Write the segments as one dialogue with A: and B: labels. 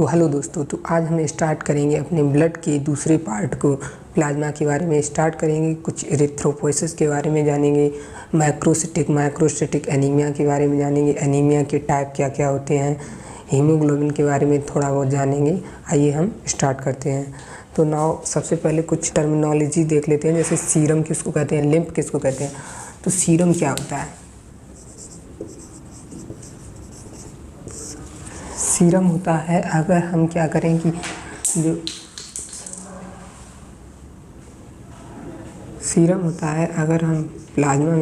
A: तो हेलो दोस्तों, तो आज हम स्टार्ट करेंगे अपने ब्लड के दूसरे पार्ट को, प्लाज्मा के बारे में स्टार्ट करेंगे। कुछ एरिथ्रोपोइसिस के बारे में जानेंगे, माइक्रोसिटिक एनीमिया के बारे में जानेंगे, एनीमिया के टाइप क्या क्या होते हैं, हीमोग्लोबिन के बारे में थोड़ा बहुत जानेंगे। आइए हम स्टार्ट करते हैं। तो नाउ सबसे पहले कुछ टर्मिनोलॉजी देख लेते हैं, जैसे सीरम किसको कहते हैं, लिम्फ किसको कहते हैं। तो सीरम क्या होता है? सीरम होता है, अगर हम क्या करें कि जो सीरम होता है, अगर हम प्लाज्मा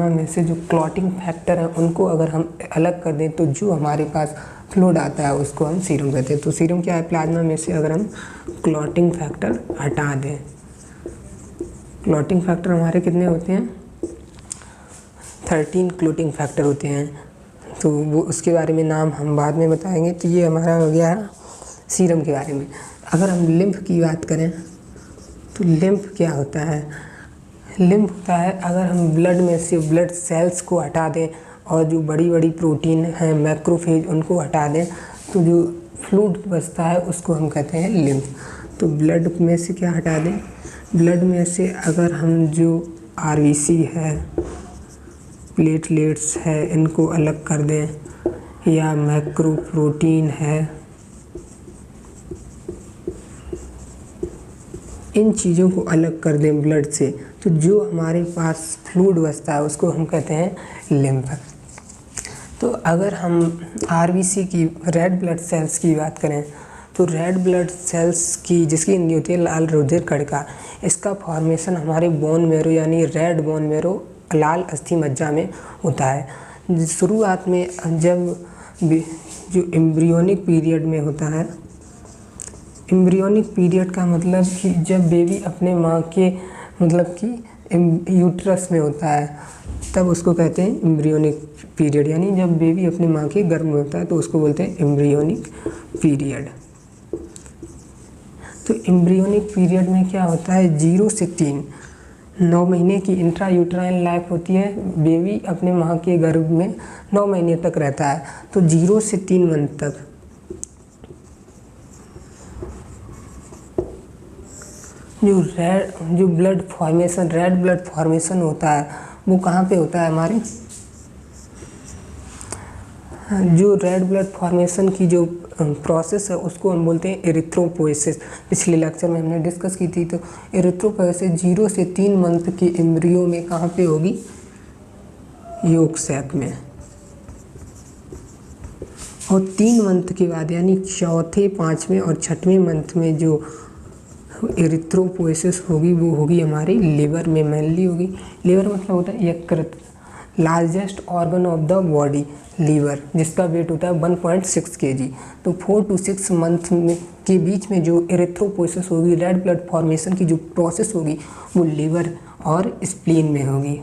A: में से जो क्लॉटिंग फैक्टर है उनको अगर हम अलग कर दें तो जो हमारे पास फ्लूइड आता है उसको हम सीरम कहते हैं। तो सीरम क्या है? प्लाज्मा में से अगर हम क्लॉटिंग फैक्टर हटा दें। क्लॉटिंग फैक्टर हमारे कितने होते हैं? 13 क्लॉटिंग फैक्टर होते हैं। तो वो उसके बारे में नाम हम बाद में बताएंगे। तो ये हमारा हो गया सीरम के बारे में। अगर हम लिम्फ की बात करें तो लिम्फ क्या होता है? लिम्फ होता है, अगर हम ब्लड में से ब्लड सेल्स को हटा दें और जो बड़ी बड़ी प्रोटीन हैं मैक्रोफेज उनको हटा दें तो जो फ्लूइड बचता है उसको हम कहते हैं लिम्फ। तो ब्लड में से क्या हटा दें? ब्लड में से अगर हम जो आरबीसी है, प्लेटलेट्स है, इनको अलग कर दें, या मैक्रो प्रोटीन है, इन चीज़ों को अलग कर दें ब्लड से, तो जो हमारे पास फ्लूइड बचता है उसको हम कहते हैं लिम्फ। तो अगर हम आरबीसी की, रेड ब्लड सेल्स की बात करें तो रेड ब्लड सेल्स की जिसकी हिंदी होती है लाल रुधिर कणिका, इसका फॉर्मेशन हमारे बोन मैरो यानी रेड बोन मैरो, लाल अस्थि मज्जा में होता है। शुरुआत में जब जो एम्ब्रियोनिक पीरियड में होता है, एम्ब्रियोनिक पीरियड का मतलब कि जब बेबी अपने माँ के मतलब कि यूट्रस में होता है तब उसको कहते हैं एम्ब्रियोनिक पीरियड, यानी जब बेबी अपने माँ के गर्भ में होता है तो उसको बोलते हैं एम्ब्रियोनिक पीरियड। तो एम्ब्रियोनिक पीरियड में क्या होता है? 0 से 3 9 महीने की इंट्रा यूट्राइन लाइफ होती है। बेबी अपने माँ के गर्भ में 9 महीने तक रहता है। तो 0 से 3 मंथ तक जो blood formation, red blood formation होता है वो कहाँ पे होता है? हमारे जो रेड ब्लड फॉर्मेशन की जो प्रोसेस है उसको हम बोलते हैं एरिथ्रोपोइसिस। पिछले लेक्चर में हमने डिस्कस की थी। तो एरिथ्रोपोइसिस 0 से 3 मंथ के एम्ब्रियो में कहाँ पे होगी? यॉर्क सैक में। और 3 मंथ के बाद यानी चौथे, 5वें और 6वें मंथ में जो एरिथ्रोपोइसिस होगी वो होगी हमारी लिवर में, मेनली होगी। लिवर मतलब होता है यकृत, largest organ of the body liver, जिसका वेट होता है 1.6 kg। तो 4 to 6 मंथ में के बीच में जो एरिथ्रोपोइसिस होगी, रेड ब्लड फॉर्मेशन की जो प्रोसेस होगी वो लिवर और स्प्लीन में होगी।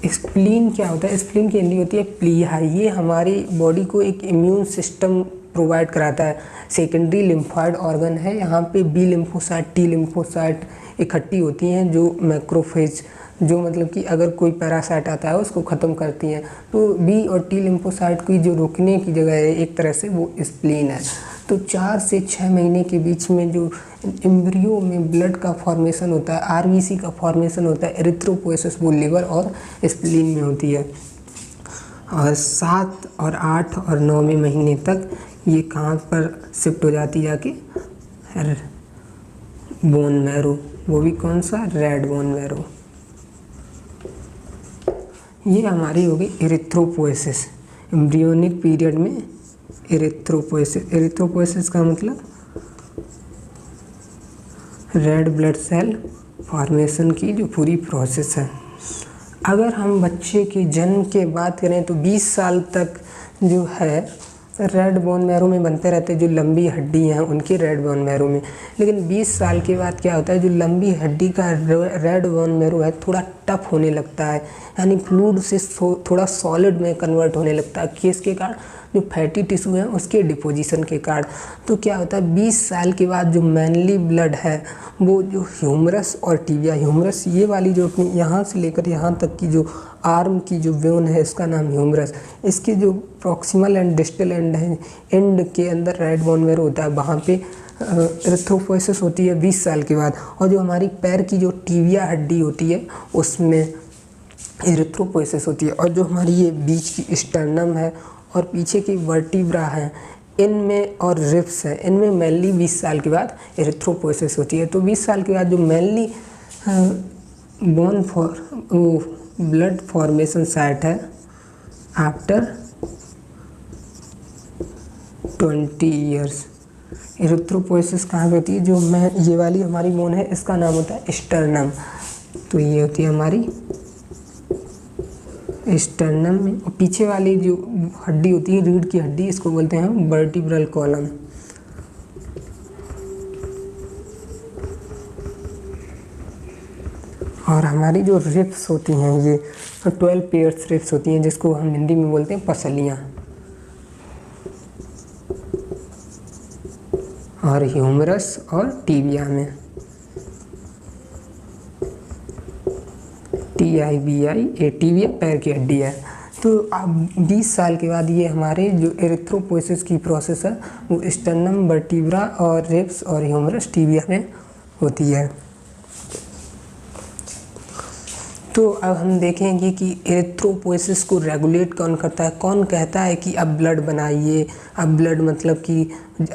A: स्प्लीन क्या होता है? स्प्लीन की हिंदी होती है प्लीहा। ये हमारी बॉडी को एक इम्यून सिस्टम प्रोवाइड कराता है। सेकेंडरी लिम्फॉइड ऑर्गन है। यहाँ पे बी लिम्फोसाइट, टी लिम्फोसाइट इकट्ठी होती हैं जो मैक्रोफेज, जो मतलब कि अगर कोई पैरासाइट आता है उसको ख़त्म करती हैं। तो बी और टी लिम्फोसाइट की जो रुकने की जगह है एक तरह से वो स्प्लीन है। तो 4 से 6 महीने के बीच में जो एम्ब्रियो में ब्लड का फॉर्मेशन होता है, आरबीसी का फॉर्मेशन होता है, एरिथ्रोपोइसिस वो लिवर और स्प्लीन में होती है। और 7 और 8 और 9वें महीने तक ये कहाँ पर शिफ्ट हो जाती है? जाके बोन मैरो, वो भी कौन सा? Red bone marrow. ये हमारी होगी एरिथ्रोपोइसिस। एम्ब्रियोनिक पीरियड में एरिथ्रोपोइसिस। एरिथ्रोपोइसिस का मतलब रेड ब्लड सेल फॉर्मेशन की जो पूरी प्रोसेस है। अगर हम बच्चे के जन्म के बात करें तो 20 साल तक जो है रेड बोन मैरो में बनते रहते हैं, जो लंबी हड्डी हैं उनके रेड बोन मैरो में। लेकिन 20 साल के बाद क्या होता है? जो लंबी हड्डी का रेड बोन मैरो है थोड़ा टफ होने लगता है, यानी फ्लूइड से थोड़ा सॉलिड में कन्वर्ट होने लगता है। किसके कारण? जो फैटी टिश्यू है उसके डिपोजिशन के कारण। तो क्या होता है 20 साल के बाद जो मैनली ब्लड है वो जो ह्यूमरस और टिबिया, ह्यूमरस ये वाली जो अपनी यहाँ से लेकर यहाँ तक की जो आर्म की जो वेन है इसका नाम ह्यूमरस, इसके जो प्रॉक्सिमल एंड डिस्टल एंड है, एंड के अंदर रेड बोन मैरो होता है, वहाँ पे एरिथ्रोपोएसिस होती है 20 साल के बाद। और जो हमारी पैर की जो टिबिया हड्डी होती है उसमें एरिथ्रोपोएसिस होती है। और जो हमारी ये बीच की स्टर्नम है और पीछे की वर्टिब्रा है इनमें और रिब्स है इनमें मेनली 20 साल के बाद एरिथ्रोपोएसिस होती है। तो 20 साल के बाद जो mainly bone blood formation site है आफ्टर 20 ईयर्स। एरिथ्रोपोएसिस कहाँ पे होती है? जो मैं ये वाली हमारी बोन है इसका नाम होता है स्टर्नम। तो ये होती है हमारी स्टर्नम में, और पीछे वाली जो हड्डी होती है रीढ़ की हड्डी इसको बोलते हैं वर्टिब्रल कॉलम। और हमारी जो रिब्स होती हैं ये 12 पेयर्स रिब्स होती हैं जिसको हम हिंदी में बोलते हैं पसलियाँ। और ह्यूमरस और टिबिया में TIBIA टिबिया पैर की हड्डी है। तो अब 20 साल के बाद ये हमारे जो एरिथ्रोपोएसिस की प्रोसेस है वो स्टर्नम, वर्टिब्रा और रिब्स और ह्यूमरस टिबिया में होती है। तो अब हम देखेंगे कि एरिथ्रोपोएसिस को रेगुलेट कौन करता है। कौन कहता है कि अब ब्लड बनाइए, अब ब्लड मतलब कि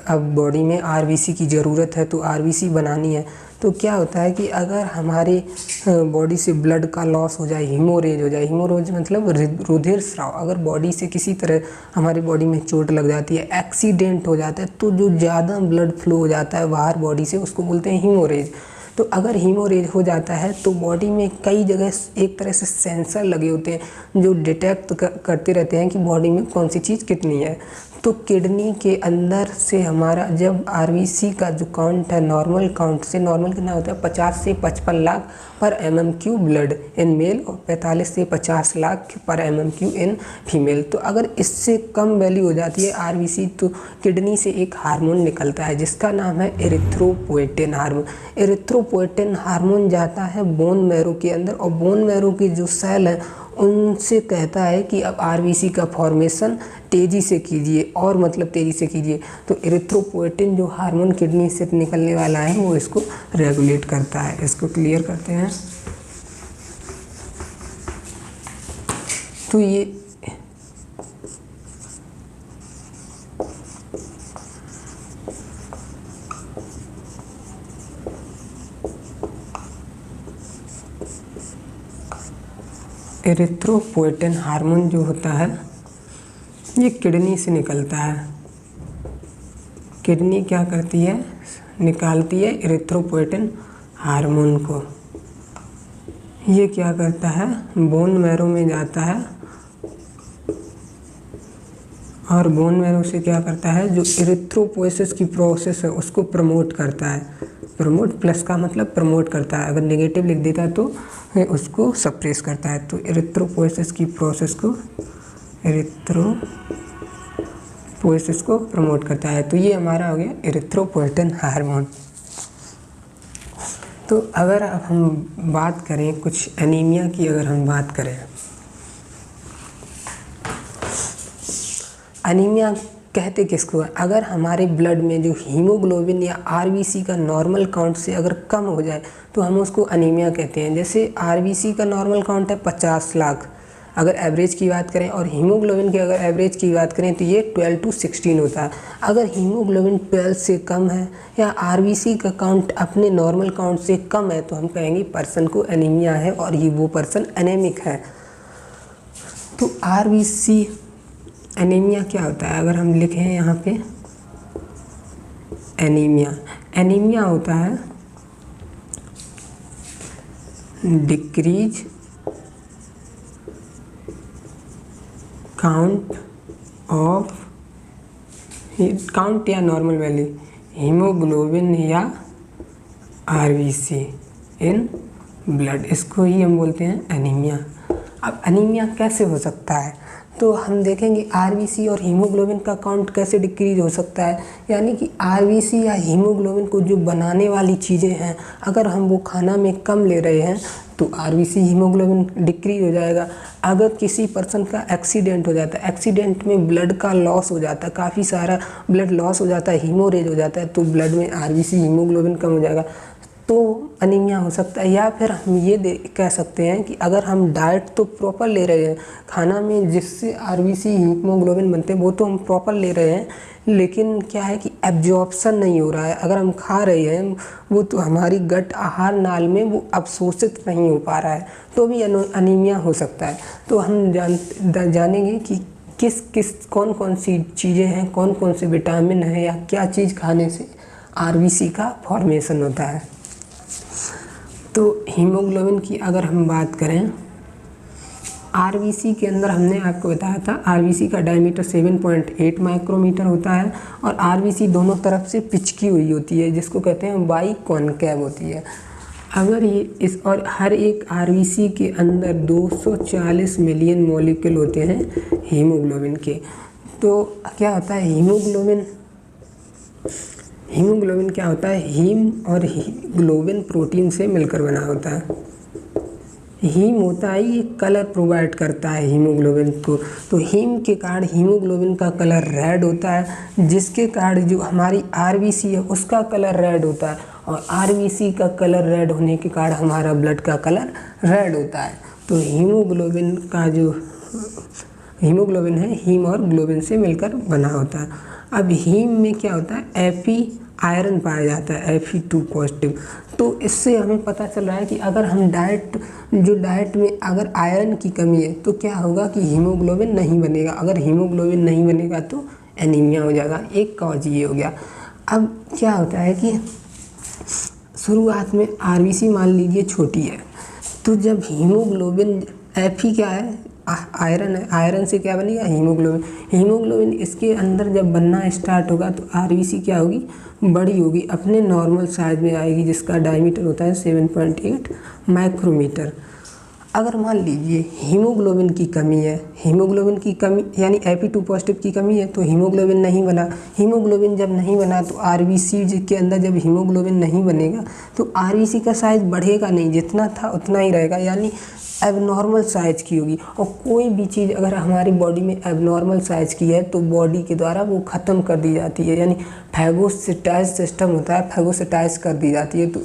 A: अब बॉडी में RBC की ज़रूरत है तो RBC बनानी है। तो क्या होता है कि अगर हमारे बॉडी से ब्लड का लॉस हो जाए, हीमोरेज हो जाए, हीमोरेज मतलब रुधिर स्राव, अगर बॉडी से किसी तरह हमारी बॉडी में चोट लग जाती है, एक्सीडेंट हो जाता है, तो जो ज़्यादा ब्लड फ्लो हो जाता है बाहर बॉडी से उसको बोलते हैं हीमोरेज। तो अगर हीमोरेज हो जाता है तो बॉडी में कई जगह एक तरह से सेंसर लगे होते हैं जो डिटेक्ट करते रहते हैं कि बॉडी में कौन सी चीज़ कितनी है। तो किडनी के अंदर से हमारा जब RBC का जो काउंट है नॉर्मल काउंट से, नॉर्मल कितना होता है 50 से 55 लाख पर mm³ ब्लड इन मेल और 45 से 50 लाख पर mm³ इन फीमेल। तो अगर इससे कम वैल्यू हो जाती है RBC तो किडनी से एक हार्मोन निकलता है जिसका नाम है एरिथ्रोपोएटिन हार्मोन। एरिथ्रोपोएटिन हार्मोन जाता है बोन मैरो के अंदर और बोन मैरो के जो सेल है उनसे कहता है कि अब RBC का फॉर्मेशन तेज़ी से कीजिए, और मतलब तेज़ी से कीजिए। तो एरिथ्रोपोएटिन जो हार्मोन किडनी से निकलने वाला है वो इसको रेगुलेट करता है। इसको क्लियर करते हैं। तो ये एरिथ्रोपोएटिन हार्मोन जो होता है ये किडनी से निकलता है। किडनी क्या करती है? निकालती है एरिथ्रोपोएटिन हार्मोन को। ये क्या करता है? बोन मैरो में जाता है और बोन मैरो से क्या करता है? जो एरिथ्रोपोएसिस की प्रोसेस है उसको प्रमोट करता है। प्रमोट प्लस का मतलब प्रमोट करता है, अगर नेगेटिव लिख देता है तो उसको सप्रेस करता है। तो एरिथ्रोपोएसिस की प्रोसेस को एरिथ्रोपोएसिस को प्रमोट करता है। तो ये हमारा हो गया एरिथ्रोपोएटिन हार्मोन। तो अगर अब हम बात करें कुछ एनीमिया की, अगर हम बात करें एनीमिया कहते किसको है? अगर हमारे ब्लड में जो हीमोग्लोबिन या RBC का नॉर्मल काउंट से अगर कम हो जाए तो हम उसको एनीमिया कहते हैं। जैसे RBC का नॉर्मल काउंट है 50 लाख अगर एवरेज की बात करें, और हीमोग्लोबिन की अगर एवरेज की बात करें तो ये 12 to 16 होता है। अगर हीमोग्लोबिन 12 से कम है या RBC का काउंट अपने नॉर्मल काउंट से कम है तो हम कहेंगे पर्सन को एनीमिया है और ये वो पर्सन एनेमिक है। तो RBC एनीमिया क्या होता है? अगर हम लिखें यहाँ पे एनीमिया होता है डिक्रीज काउंट या नॉर्मल वैल्यू हीमोग्लोबिन या RBC इन ब्लड, इसको ही हम बोलते हैं एनीमिया। अब एनीमिया कैसे हो सकता है, तो हम देखेंगे आरबीसी और हीमोग्लोबिन का काउंट कैसे डिक्रीज हो सकता है। यानी कि आरबीसी या हीमोग्लोबिन को जो बनाने वाली चीज़ें हैं, अगर हम वो खाना में कम ले रहे हैं तो आरबीसी हीमोग्लोबिन डिक्रीज हो जाएगा। अगर किसी पर्सन का एक्सीडेंट हो जाता है, एक्सीडेंट में ब्लड का लॉस हो जाता है, काफ़ी सारा ब्लड लॉस हो जाता है, हीमोरेज हो जाता है, तो ब्लड में आरबीसी हीमोग्लोबिन कम हो जाएगा, तो अनीमिया हो सकता है। या फिर हम ये कह सकते हैं कि अगर हम डाइट तो प्रॉपर ले रहे हैं, खाना में जिससे आरबीसी हीमोग्लोबिन बनते हैं वो तो हम प्रॉपर ले रहे हैं, लेकिन क्या है कि एब्जॉर्प्शन नहीं हो रहा है। अगर हम खा रहे हैं वो तो हमारी गट आहार नाल में वो अवशोषित नहीं हो पा रहा है, तो भी अनीमिया हो सकता है। तो हम जानेंगे कि किस कौन कौन सी चीज़ें हैं, कौन कौन से विटामिन है या क्या चीज़ खाने से आरबीसी का फॉर्मेशन होता है। तो हीमोग्लोबिन की अगर हम बात करें, आरबीसी के अंदर हमने आपको बताया था आरबीसी का डायमीटर 7.8 माइक्रोमीटर होता है और आरबीसी दोनों तरफ से पिचकी हुई होती है, जिसको कहते हैं बाई कॉनकेव होती है। अगर ये इस और हर एक आरबीसी के अंदर 240 मिलियन मॉलिक्यूल होते हैं हीमोग्लोबिन के। तो क्या होता है हीमोग्लोबिन क्या होता है, हीम और ग्लोबिन प्रोटीन से मिलकर बना होता है। हीम होता है ये कलर प्रोवाइड करता है हीमोग्लोबिन को, तो हीम के कारण हीमोग्लोबिन का कलर रेड होता है, जिसके कारण जो हमारी आरबीसी है उसका कलर रेड होता है, और आरबीसी का कलर रेड होने के कारण हमारा ब्लड का कलर रेड होता है। तो हीमोग्लोबिन का जो हीमोग्लोबिन है हीम और ग्लोबिन से मिलकर बना होता है। अब हीम में क्या होता है, एफी आयरन पाया जाता है, Fe2 पॉजिटिव। तो इससे हमें पता चल रहा है कि अगर हम डाइट में अगर आयरन की कमी है तो क्या होगा कि हीमोग्लोबिन नहीं बनेगा। अगर हीमोग्लोबिन नहीं बनेगा तो एनीमिया हो जाएगा। एक कॉज ये हो गया। अब क्या होता है कि शुरुआत में आरबीसी मान लीजिए छोटी है, तो जब हीमोग्लोबिन Fe क्या है, आयरन है, आयरन से क्या बनेगा, हीमोग्लोबिन इसके अंदर जब बनना स्टार्ट होगा तो आरबीसी क्या होगी, बड़ी होगी, अपने नॉर्मल साइज में आएगी, जिसका डायमीटर होता है 7.8 माइक्रोमीटर। अगर मान लीजिए हीमोग्लोबिन की कमी है, हीमोग्लोबिन की कमी यानी Fe2 पॉजिटिव की कमी है, तो हीमोग्लोबिन नहीं बना। हीमोग्लोबिन जब नहीं बना तो आरबीसी के अंदर जब हीमोग्लोबिन नहीं बनेगा तो आरबीसी का साइज बढ़ेगा नहीं, जितना था उतना ही रहेगा, यानी एबनॉर्मल साइज़ की होगी। और कोई भी चीज़ अगर हमारी बॉडी में एबनॉर्मल साइज़ की है तो बॉडी के द्वारा वो ख़त्म कर दी जाती है, यानी फैगोसिटाइज सिस्टम होता है, फैगोसिटाइज कर दी जाती है, तो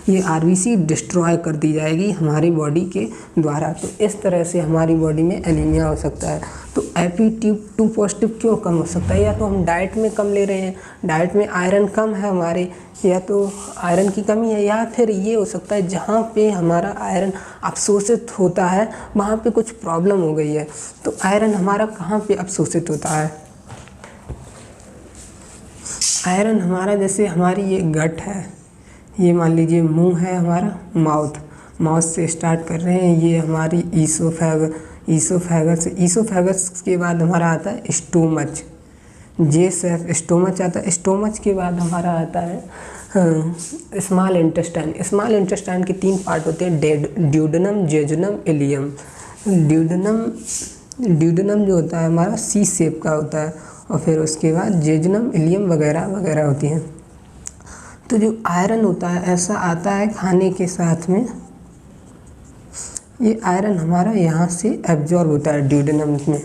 A: ये आरबीसी डिस्ट्रॉय कर दी जाएगी हमारी बॉडी के द्वारा। तो इस तरह से हमारी बॉडी में एनीमिया हो सकता है। तो Fe2 पॉजिटिव क्यों कम हो सकता है, या तो हम डाइट में कम ले रहे हैं, डाइट में आयरन कम है हमारे, या तो आयरन की कमी है, या फिर ये हो सकता है जहाँ पे हमारा आयरन अवशोषित होता है वहाँ पे कुछ प्रॉब्लम हो गई है। तो आयरन हमारा कहाँ पे अवशोषित होता है, आयरन हमारा जैसे हमारी ये गट है, ये मान लीजिए मुंह है हमारा, माउथ से स्टार्ट कर रहे हैं, ये हमारी ईसोफेगस के बाद हमारा आता है स्टोमच, स्टोमच आता है। स्टोमच के बाद हमारा आता है स्मॉल इंटेस्टाइन के 3 पार्ट होते हैं, ड्यूडेनम, जेजुनम, इलियम। ड्यूडेनम जो होता है हमारा सी शेप का होता है, और फिर उसके बाद जेजुनम, इलियम वगैरह वगैरह होती हैं। तो जो आयरन होता है ऐसा आता है खाने के साथ में, ये आयरन हमारा यहाँ से एब्जॉर्ब होता है ड्यूडेनम में।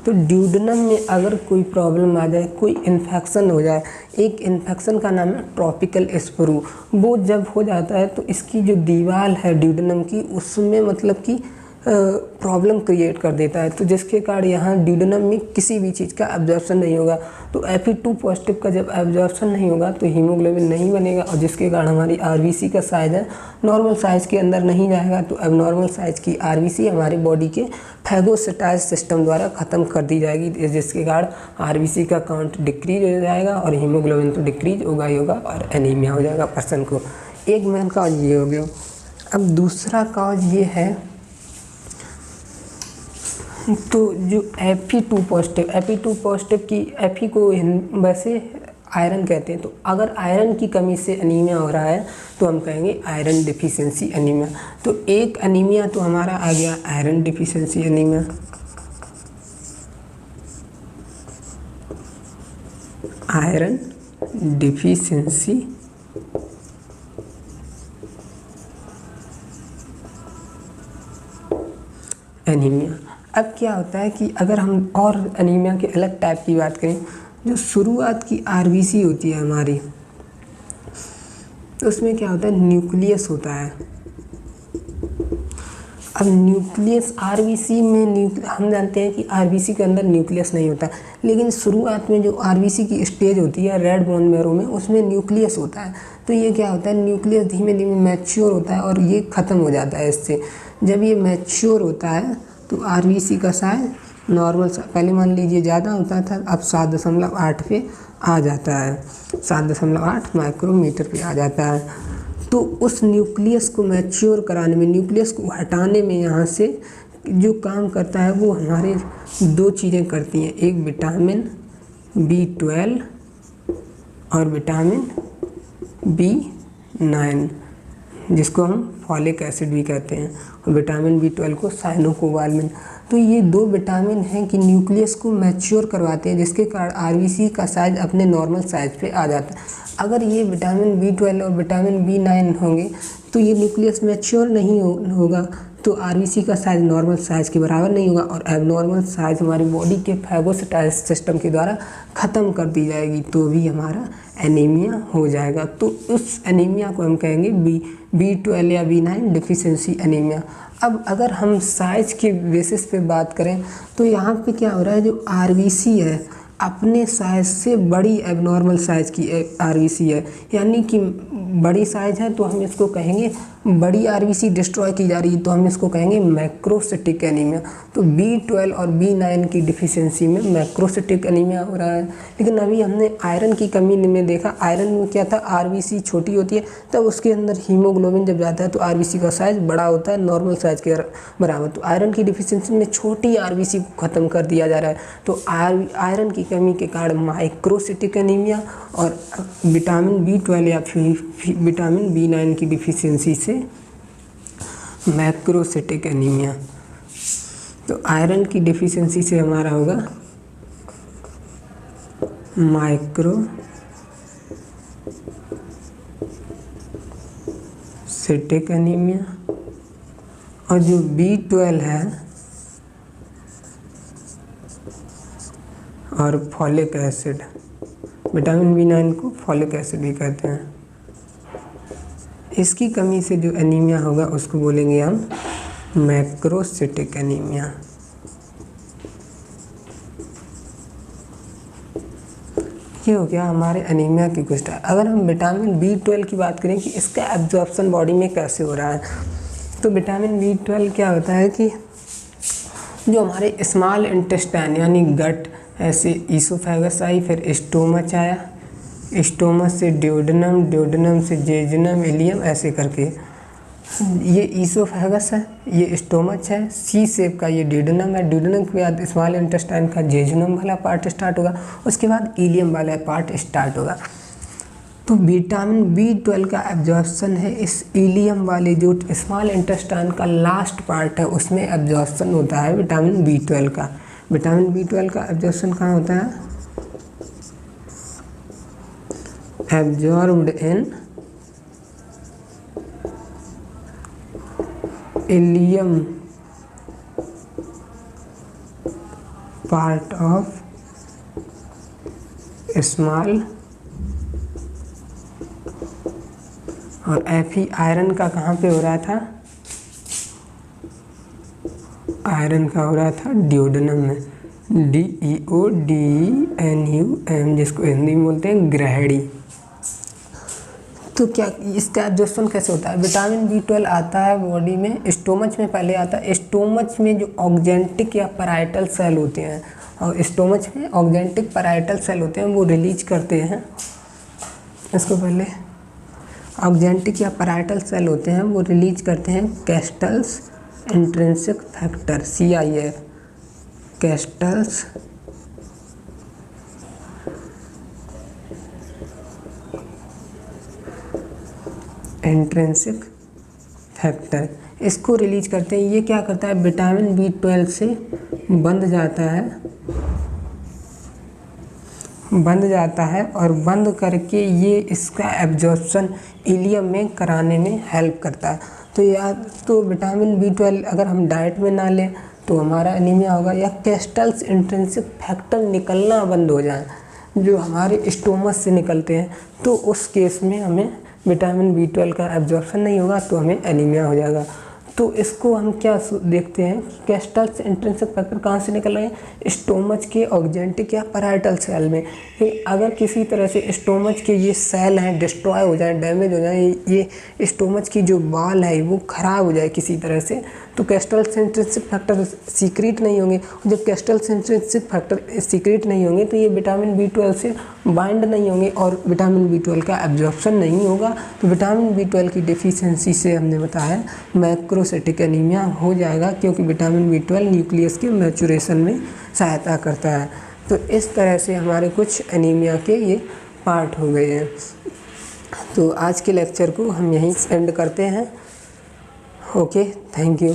A: तो ड्यूडेनम में अगर कोई प्रॉब्लम आ जाए, कोई इन्फेक्शन हो जाए, एक इन्फेक्शन का नाम है ट्रॉपिकल स्प्रू, वो जब हो जाता है तो इसकी जो दीवार है ड्यूडेनम की उसमें मतलब कि प्रॉब्लम क्रिएट कर देता है, तो जिसके कारण यहाँ ड्यूडेनम में किसी भी चीज़ का एब्जॉर्प्शन नहीं होगा। तो Fe2 पॉजिटिव का जब एब्जॉर्प्शन नहीं होगा तो हीमोग्लोबिन नहीं बनेगा, और जिसके कारण हमारी आरबीसी का साइज़ है नॉर्मल साइज़ के अंदर नहीं जाएगा। तो एबनॉर्मल साइज़ की आरबीसी हमारी बॉडी के फैगोसिटाइज सिस्टम द्वारा ख़त्म कर दी जाएगी, जिसके कारण आरबीसी का काउंट डिक्रीज हो जाएगा और हीमोग्लोबिन तो डिक्रीज होगा ही होगा और एनीमिया हो जाएगा पर्सन को। एक मेन काज ये हो गया। अब दूसरा काज ये है, तो जो Fe2 पॉजिटिव की Fe को वैसे आयरन कहते हैं। तो अगर आयरन की कमी से एनीमिया हो रहा है तो हम कहेंगे आयरन डिफिशिएंसी एनीमिया। तो एक एनीमिया तो हमारा आ गया iron deficiency anaemia. Iron deficiency anaemia. अब क्या होता है कि अगर हम और एनीमिया के अलग टाइप की बात करें, जो शुरुआत की आरबीसी होती है हमारी, तो उसमें क्या होता है, न्यूक्लियस होता है। अब न्यूक्लियस आरबीसी में हम जानते हैं कि आरबीसी के अंदर न्यूक्लियस नहीं होता, लेकिन शुरुआत में जो आरबीसी की स्टेज होती है रेड बोन मैरो में, उसमें न्यूक्लियस होता है। तो ये क्या होता है, न्यूक्लियस धीमे धीमे मैच्योर होता है और ये ख़त्म हो जाता है इससे। जब ये मैच्योर होता है तो आरबीसी का साइज नॉर्मल, पहले मान लीजिए ज़्यादा होता था, अब 7.8 पे आ जाता है, 7.8 माइक्रोमीटर पे आ जाता है। तो उस न्यूक्लियस को मैच्योर कराने में, न्यूक्लियस को हटाने में यहाँ से जो काम करता है वो हमारे दो चीज़ें करती हैं, एक विटामिन B12 और विटामिन B9, जिसको हम फॉलिक एसिड भी कहते हैं, और विटामिन B12 को साइनोकोबालामिन। तो ये दो विटामिन हैं कि न्यूक्लियस को मैच्योर करवाते हैं, जिसके कारण आरबीसी का साइज अपने नॉर्मल साइज पे आ जाता है। अगर ये विटामिन B12 और विटामिन B9 होंगे तो ये न्यूक्लियस मैच्योर नहीं होगा, तो आरबीसी का साइज नॉर्मल साइज के बराबर नहीं होगा और एबनॉर्मल साइज हमारी बॉडी के फेगोसाइटोसिस सिस्टम के द्वारा ख़त्म कर दी जाएगी, तो भी हमारा एनीमिया हो जाएगा। तो उस एनीमिया को हम कहेंगे B12 या B9 डिफिशिएंसी एनीमिया। अब अगर हम साइज के बेसिस पे बात करें तो यहाँ पे क्या हो रहा है, जो आरबीसी है अपने साइज से बड़ी एबनॉर्मल साइज की आरबीसी है, यानी कि बड़ी साइज है तो हम इसको कहेंगे बड़ी आरबीसी डिस्ट्रॉय की जा रही है, तो हम इसको कहेंगे मैक्रोसिटिक एनीमिया। तो B12 और B9 की डिफिशिएंसी में मैक्रोसिटिक एनीमिया हो रहा है। लेकिन अभी हमने आयरन की कमी में देखा, आयरन में क्या था, आरबीसी छोटी होती है, तब उसके अंदर हीमोग्लोबिन जब जाता है तो आरबीसी का साइज बड़ा होता है, नॉर्मल साइज के बराबर। तो आयरन की डिफिशिएंसी में छोटी आरबीसी को ख़त्म कर दिया जा रहा है। तो आयरन की कमी के कारण माइक्रोसिटिक एनीमिया और विटामिन B12 या फिर विटामिन B9 की डिफिशिएंसी से मैक्रोसिटिक एनीमिया। तो आयरन की डिफिशिएंसी से हमारा होगा माइक्रोसिटिक एनीमिया, और जो B12 है और फॉलिक एसिड, विटामिन B9 को फॉलिक एसिड भी कहते हैं, इसकी कमी से जो एनीमिया होगा उसको बोलेंगे हम मैक्रोसिटिक एनीमिया। ये हो गया हमारे एनीमिया की कुछ टाइप। अगर हम विटामिन B12 की बात करें कि इसका एब्जॉर्प्शन बॉडी में कैसे हो रहा है, तो विटामिन B12 क्या होता है कि जो हमारे स्मॉल इंटेस्टाइन यानी गट, ऐसे ईसोफेगस आई, फिर स्टोमच आया, स्टोमच से ड्यूडेनम, ड्यूडेनम से जेजुनम, इलियम, ऐसे करके ये ईसोफेगस है, ये स्टोमच है, सी शेप का ये ड्यूडेनम है, ड्यूडेनम के बाद स्मॉल इंटेस्टाइन का जेजुनम वाला पार्ट स्टार्ट होगा, उसके बाद इलियम वाला पार्ट स्टार्ट होगा। तो विटामिन B12 का एब्जॉर्प्शन है इस इलियम वाले जो स्मॉल इंटेस्टाइन का लास्ट पार्ट है उसमें एब्जॉर्प्शन होता है विटामिन B12 का। विटामिन B12 का एब्जॉर्प्शन कहाँ होता है, absorbed in ileum part of small, और Fe आयरन का कहाँ पे हो रहा था, आयरन का हो रहा था ड्यूडेनम में, DEODENUM, जिसको हिंदी में बोलते हैं ग्रहणी। तो क्या इसका एब्जॉर्प्शन कैसे होता है, विटामिन B12 आता है बॉडी में, स्टोमच में पहले आता है, स्टोमच में जो ऑक्जेंटिक या पैराइटल सेल होते हैं, और स्टोमच में ऑक्जेंटिक पैराइटल सेल होते हैं, वो रिलीज करते हैं, इसको पहले ऑक्जेंटिक या पैराइटल सेल होते हैं, वो रिलीज करते हैं Castle's intrinsic factor, CIF, Castle's intrinsic factor, इसको रिलीज करते हैं। ये क्या करता है, विटामिन B12 से बंध जाता है और बंद करके ये इसका एब्जॉर्प्शन इलियम में कराने में हेल्प करता है। तो या तो विटामिन B12 अगर हम डाइट में ना लें तो हमारा एनीमिया होगा, या कैस्टल्स इंट्रिंसिक फैक्टर निकलना बंद हो जाए जो हमारे स्टोमच से निकलते हैं, तो उस केस में हमें विटामिन B12 का एब्जॉर्प्शन नहीं होगा तो हमें एनीमिया हो जाएगा। तो इसको हम क्या देखते हैं, कैस्टल्स इंट्रिंसिक फैक्टर कहाँ से निकल रहे हैं, स्टोमच के ऑक्जेंटिक या पैराइटल सेल में। अगर किसी तरह से स्टोमच के ये सेल हैं डिस्ट्रॉय हो जाए, डैमेज हो जाए, ये स्टोमच की जो वॉल है वो ख़राब हो जाए किसी तरह से, तो कैस्टल्स इंट्रिंसिक फैक्टर सीक्रेट नहीं होंगे। जब कैस्टल्स इंट्रिंसिक फैक्टर सीक्रेट नहीं होंगे तो ये विटामिन B12 से बाइंड नहीं होंगे और विटामिन B12 का एब्जॉर्प्शन नहीं होगा। तो विटामिन B12 की डिफिशियंसी से हमने बताया मैक्रोसाइटिक एनीमिया हो जाएगा, क्योंकि विटामिन B12 न्यूक्लियस के मैचुरेशन में सहायता करता है। तो इस तरह से हमारे कुछ एनीमिया के ये पार्ट हो गए हैं। तो आज के लेक्चर को हम यहीं एंड करते हैं। Okay, thank you.